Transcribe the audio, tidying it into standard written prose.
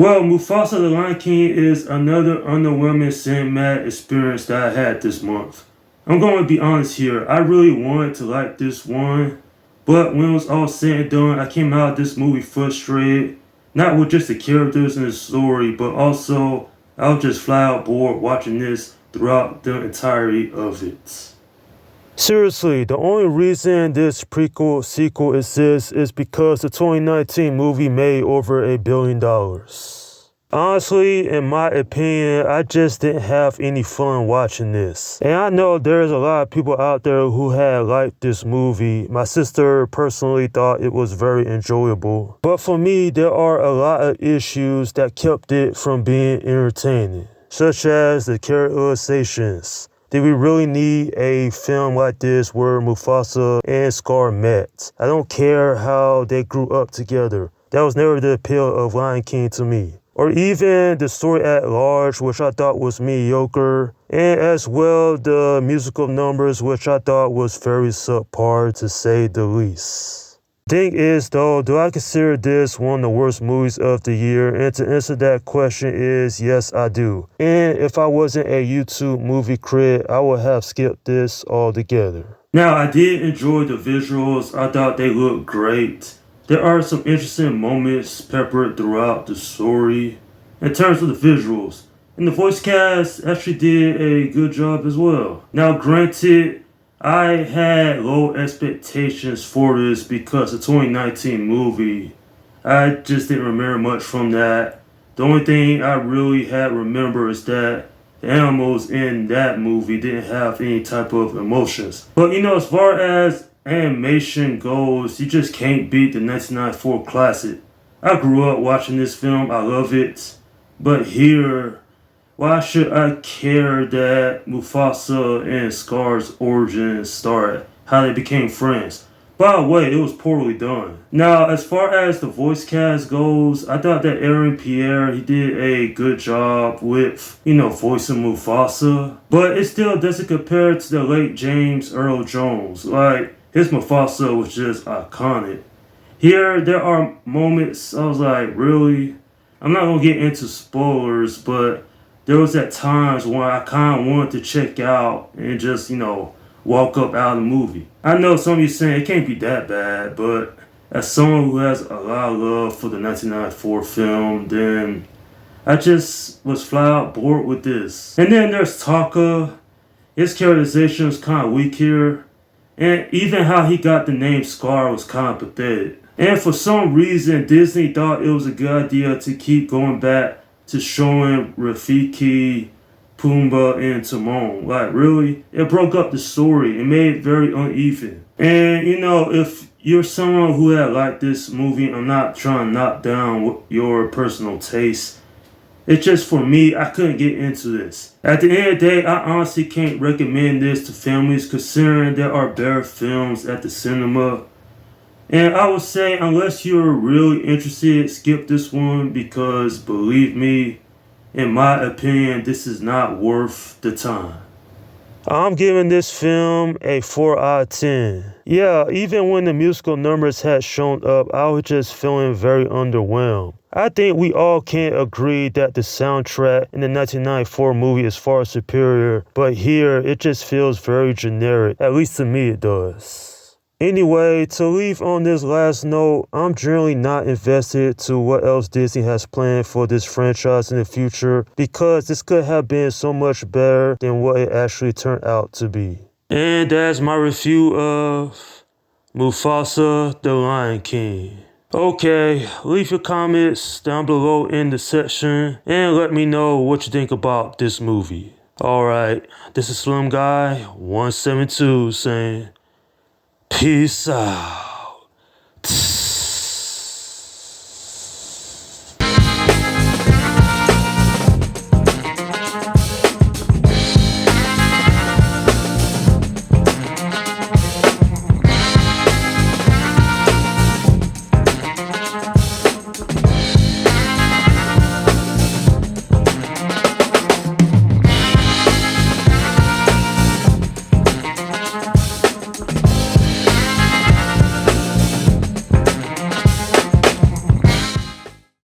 Well, Mufasa the Lion King is another underwhelming cinematic experience that I had this month. I'm going to be honest here, I really wanted to like this one, but when it was all said and done, I came out of this movie frustrated, not with just the characters and the story, but also I was just flat out bored watching this throughout the entirety of it. Seriously, the only reason this prequel sequel exists is because the 2019 movie made over $1 billion. Honestly, in my opinion, I just didn't have any fun watching this. And I know there's a lot of people out there who had liked this movie. My sister personally thought it was very enjoyable. But for me, there are a lot of issues that kept it from being entertaining, such as the characterizations. Did we really need a film like this where Mufasa and Scar met? I don't care how they grew up together. That was never the appeal of Lion King to me. Or even the story at large, which I thought was mediocre. And as well, the musical numbers, which I thought was very subpar to say the least. Thing is though, do I consider this one of the worst movies of the year? And to answer that question is yes, I do. And if I wasn't a YouTube movie critic, I would have skipped this altogether. Now, I did enjoy the visuals. I thought they looked great. There are some interesting moments peppered throughout the story in terms of the visuals. And the voice cast actually did a good job as well. Now, granted, I had low expectations for this because the 2019 movie, I just didn't remember much from that. The only thing I really had remember is that the animals in that movie didn't have any type of emotions. But as far as animation goes, you just can't beat the 1994 classic. I grew up watching this film, I love it. But here, why should I care that Mufasa and Scar's origins started, how they became friends? By the way, it was poorly done. Now, as far as the voice cast goes, I thought that Aaron Pierre, he did a good job with, voicing Mufasa. But it still doesn't compare to the late James Earl Jones. Like, his Mufasa was just iconic. Here, there are moments I was like, really? I'm not going to get into spoilers, but there was at times when I kind of wanted to check out and just, walk up out of the movie. I know some of you saying it can't be that bad, but as someone who has a lot of love for the 1994 film, then I just was flat out bored with this. And then there's Taka. His characterization was kind of weak here. And even how he got the name Scar was kind of pathetic. And for some reason, Disney thought it was a good idea to keep going back to showing Rafiki, Pumbaa, and Timon. Like, really? It broke up the story and made it very uneven. And, if you're someone who had liked this movie, I'm not trying to knock down your personal taste. It's just for me, I couldn't get into this. At the end of the day, I honestly can't recommend this to families considering there are better films at the cinema. And I would say, unless you're really interested, skip this one because, believe me, in my opinion, this is not worth the time. I'm giving this film a 4 out of 10. Yeah, even when the musical numbers had shown up, I was just feeling very underwhelmed. I think we all can agree that the soundtrack in the 1994 movie is far superior, but here it just feels very generic, at least to me it does. Anyway, to leave on this last note, I'm generally not invested to what else Disney has planned for this franchise in the future because this could have been so much better than what it actually turned out to be. And that's my review of Mufasa the Lion King. Okay, leave your comments down below in the section and let me know what you think about this movie. Alright, this is Slim Guy 172 saying, peace out.